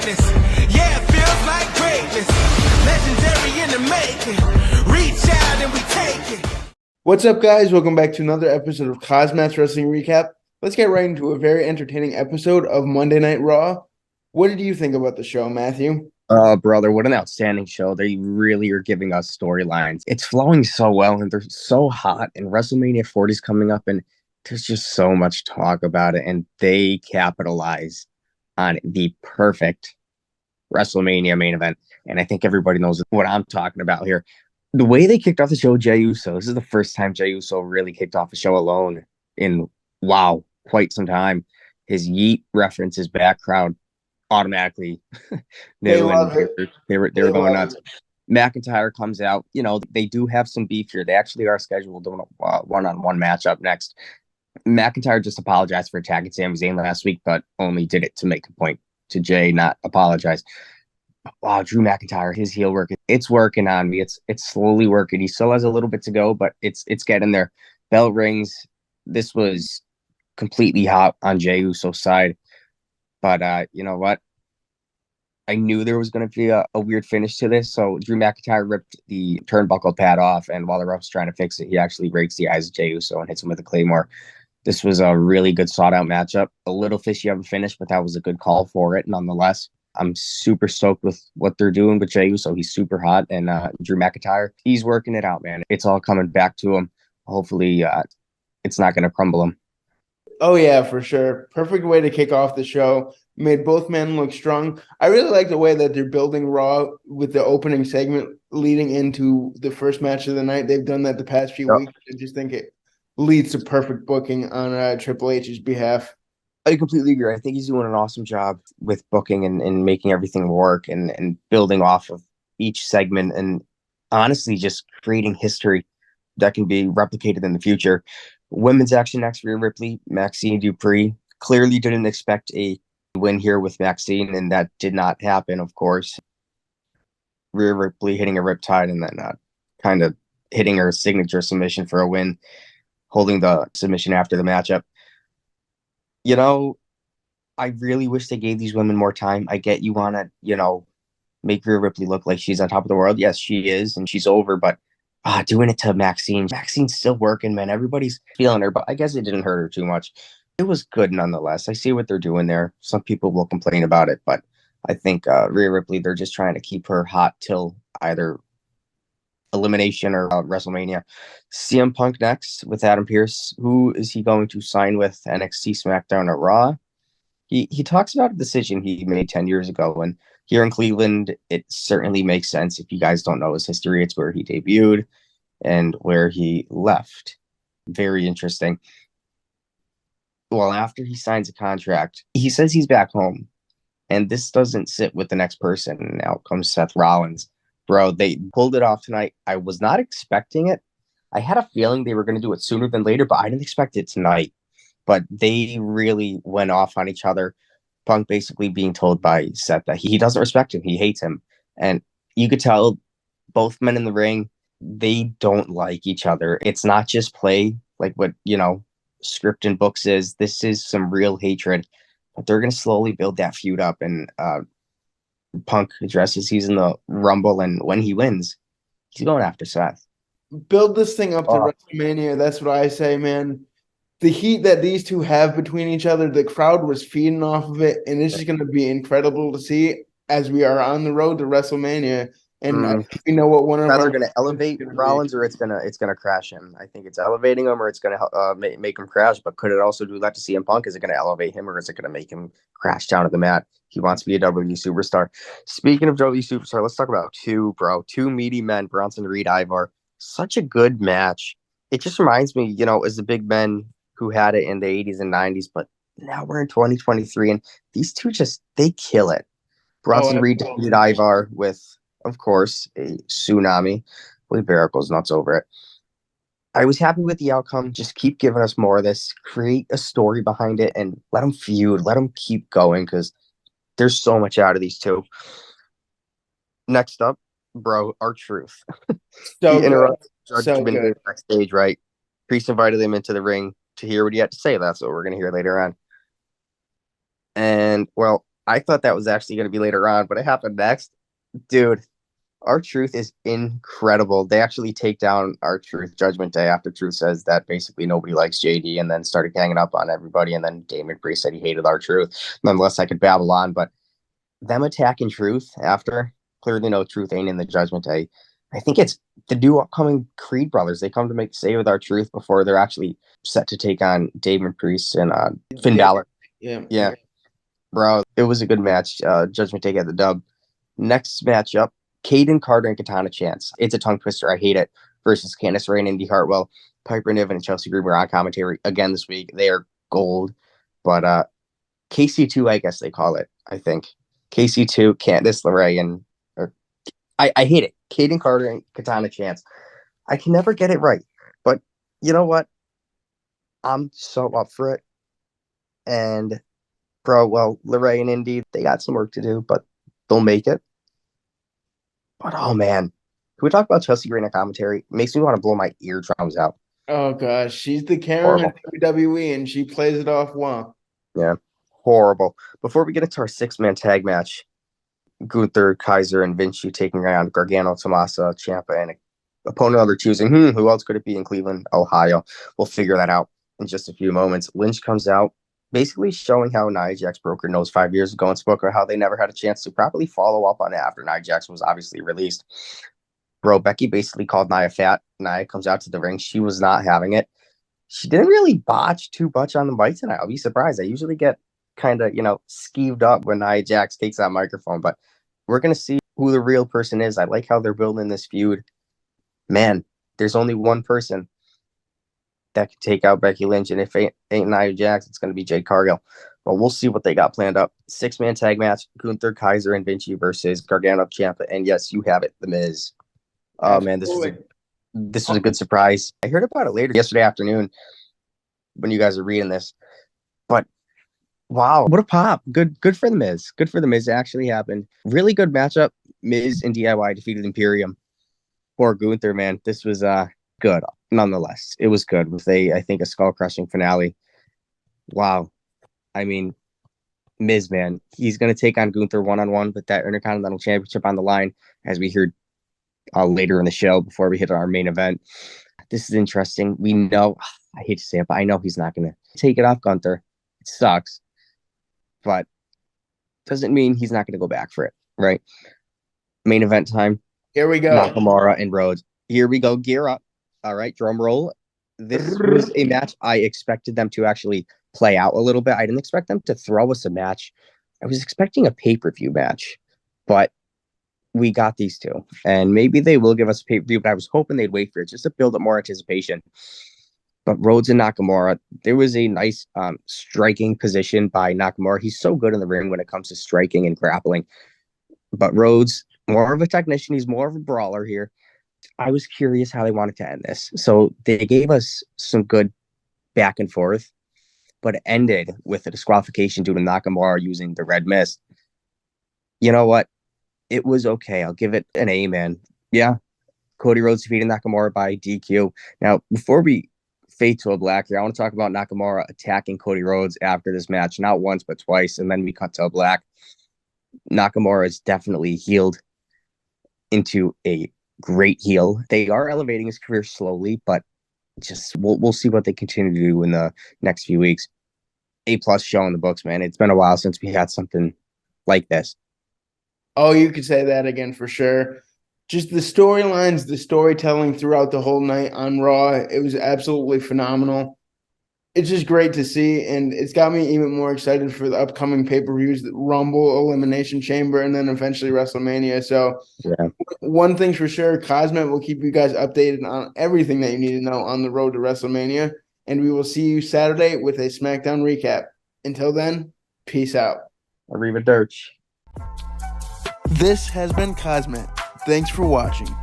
greatness. Yeah, it feels like greatness. Legendary in the making. Reach out and we take it. What's up, guys? Welcome back to another episode of KozMatt's Wrestling Recap. Let's get right into a very entertaining episode of Monday Night Raw. What did you think about the show, Matthew? Brother, what an outstanding show. They really are giving us storylines. It's flowing so well, and they're so hot, and WrestleMania 40 is coming up, and there's just so much talk about it, and they capitalize on the perfect WrestleMania main event, and I think everybody knows what I'm talking about here. The way they kicked off the show, Jey Uso, this is the first time Jey Uso really kicked off a show alone in, wow, quite some time. His yeet reference, his back crowd, automatically they were going nuts. McIntyre comes out. You know, they do have some beef here. They actually are scheduled to one-on-one matchup next. McIntyre just apologized for attacking Sami Zayn last week, but only did it to make a point to Jey, not apologize. Wow, Drew McIntyre, his heel work, it's working on me. It's slowly working. He still has a little bit to go, but it's getting there. Bell rings. This was completely hot on Jey Uso's side. But you know what? I knew there was going to be a weird finish to this. So Drew McIntyre ripped the turnbuckle pad off, and while the ref was trying to fix it, he actually rakes the eyes of Jey Uso and hits him with a claymore. This was a really good sought-out matchup. A little fishy of a finish, but that was a good call for it nonetheless. I'm super stoked with what they're doing with Jey Uso. He's super hot, and Drew McIntyre, he's working it out, man. It's all coming back to him. Hopefully, it's not going to crumble him. Oh, yeah, for sure. Perfect way to kick off the show. Made both men look strong. I really like the way that they're building Raw with the opening segment leading into the first match of the night. They've done that the past few weeks. I just think it leads to perfect booking on Triple H's behalf. I completely agree. I think he's doing an awesome job with booking and making everything work and building off of each segment and honestly just creating history that can be replicated in the future. Women's action next, Rhea Ripley, Maxine Dupree. Clearly didn't expect a win here with Maxine, and that did not happen, of course. Rhea Ripley hitting a riptide and then kind of hitting her signature submission for a win, holding the submission after the matchup. You know, I really wish they gave these women more time. I get you want to, make Rhea Ripley look like she's on top of the world. Yes, she is, and she's over, but doing it to Maxine. Maxine's still working, man. Everybody's feeling her, but I guess it didn't hurt her too much. It was good nonetheless. I see what they're doing there. Some people will complain about it, but I think Rhea Ripley, they're just trying to keep her hot till either Elimination or WrestleMania. CM Punk next with Adam Pearce. Who is he going to sign with NXT, SmackDown, or Raw? He talks about a decision he made 10 years ago, and here in Cleveland, it certainly makes sense. If you guys don't know his history, it's where he debuted and where he left. Very interesting. Well, after he signs a contract, he says he's back home, and this doesn't sit with the next person. Now comes Seth Rollins. Bro, they pulled it off tonight. I was not expecting it. I had a feeling they were going to do it sooner than later, but I didn't expect it tonight. But they really went off on each other. Punk basically being told by Seth that he doesn't respect him. He hates him. And you could tell both men in the ring, they don't like each other. It's not just play like what, script and books is. This is some real hatred. But they're going to slowly build that feud up. And Punk addresses he's in the Rumble, and when he wins, he's going after Seth. Build this thing up to WrestleMania. That's what I say, man. The heat that these two have between each other, the crowd was feeding off of it, and it's just going to be incredible to see as we are on the road to WrestleMania. And I think we know what one of either going to elevate Rollins or it's gonna crash him. I think it's elevating him or it's going to make him crash. But could it also do that to CM Punk? Is it going to elevate him or is it going to make him crash down to the mat? He wants to be a WWE superstar. Speaking of WWE superstar, let's talk about two meaty men, Bronson Reed, Ivar. Such a good match. It just reminds me, as the big men who had it in the 80s and 90s, but now we're in 2023 and these two they kill it. Bronson Reed defeated Ivar with, of course, a tsunami. I believe Barrett goes nuts over it. I was happy with the outcome. Just keep giving us more of this. Create a story behind it and let them feud. Let them keep going because there's so much out of these two. Next up, bro, R-Truth. He interrupted Judge backstage, right? Priest invited him into the ring to hear what he had to say. That's what we're going to hear later on. And, well, I thought that was actually going to be later on, but it happened next. Dude, R-Truth is incredible. They actually take down R-Truth Judgment Day after Truth says that basically nobody likes JD and then started hanging up on everybody. And then Damon Priest said he hated R-Truth. Nonetheless, I could babble on, but them attacking Truth after, clearly no Truth ain't in the Judgment Day. I think it's the new upcoming Creed brothers. They come to make save with R-Truth before they're actually set to take on Damon Priest and Finn Balor. Yeah. Bro, it was a good match. Judgment Day got the dub. Next matchup, Caden Carter and Katana Chance. It's a tongue twister. I hate it. Versus Candice Ray and Indy Hartwell. Piper Niven and Chelsea Green were on commentary again this week. They are gold. But KC2, I guess they call it, I think. KC2, Candice LeRae, and I hate it. Caden Carter and Katana Chance. I can never get it right. But you know what? I'm so up for it. And bro, well, LeRae and Indy, they got some work to do, but they'll make it. But oh man, can we talk about Chelsea Green on commentary? It makes me want to blow my eardrums out. Oh gosh, she's the Karen of WWE, and she plays it off well. Yeah, horrible. Before we get into our 6-man tag match, Gunther, Kaiser, and Vinci taking on Gargano, Tommaso, Ciampa, and an opponent they're choosing. Who else could it be in Cleveland, Ohio? We'll figure that out in just a few moments. Lynch comes out, basically showing how Nia Jax broke her nose 5 years ago and spoke about how they never had a chance to properly follow up on it after Nia Jax was obviously released. Bro, Becky basically called Nia fat. Nia comes out to the ring. She was not having it. She didn't really botch too much on the mic tonight. I'll be surprised. I usually get kind of, skeeved up when Nia Jax takes that microphone, but we're going to see who the real person is. I like how they're building this feud. Man, there's only one person that can take out Becky Lynch, and if ain't Nia Jax, it's going to be Jade Cargill. But we'll see what they got planned up. 6-man tag match, Gunther, Kaiser, and Vinci versus Gargano, Ciampa, and yes, you have it, The Miz. Oh, man, this was a good surprise. I heard about it later yesterday afternoon when you guys are reading this. But wow, what a pop. Good for The Miz. Good for The Miz. It actually happened. Really good matchup. Miz and DIY defeated Imperium. Poor Gunther, man. This was good. Nonetheless, it was good with I think a skull-crushing finale. Wow. I mean, Miz, man, he's going to take on Gunther one-on-one with that Intercontinental Championship on the line, as we heard later in the show before we hit our main event. This is interesting. We know, I hate to say it, but I know he's not going to take it off Gunther. It sucks, but doesn't mean he's not going to go back for it, right? Main event time. Here we go. Nakamura and Rhodes. Here we go. Gear up. All right, drum roll. This was a match I expected them to actually play out a little bit. I didn't expect them to throw us a match. I was expecting a pay-per-view match, but we got these two. And maybe they will give us a pay-per-view, but I was hoping they'd wait for it just to build up more anticipation. But Rhodes and Nakamura, there was a nice striking position by Nakamura. He's so good in the ring when it comes to striking and grappling. But Rhodes, more of a technician. He's more of a brawler here. I was curious how they wanted to end this. So they gave us some good back and forth, but it ended with a disqualification due to Nakamura using the red mist. You know what? It was okay. I'll give it an A, man. Yeah. Cody Rhodes defeated Nakamura by DQ. Now, before we fade to a black here, I want to talk about Nakamura attacking Cody Rhodes after this match, not once, but twice. And then we cut to a black. Nakamura is definitely healed into a great heel. They are elevating his career slowly, but just we'll see what they continue to do in the next few weeks. A+ show in the books, man. It's been a while since we had something like this. Oh, you could say that again for sure. Just the storylines, the storytelling throughout the whole night on Raw, it was absolutely phenomenal. It's just great to see, and it's got me even more excited for the upcoming pay-per-views, the Rumble, Elimination Chamber, and then eventually WrestleMania. So yeah. One thing's for sure, KozMatt will keep you guys updated on everything that you need to know on the road to WrestleMania, and we will see you Saturday with a SmackDown recap. Until then, peace out. Arrivederci. This has been KozMatt. Thanks for watching.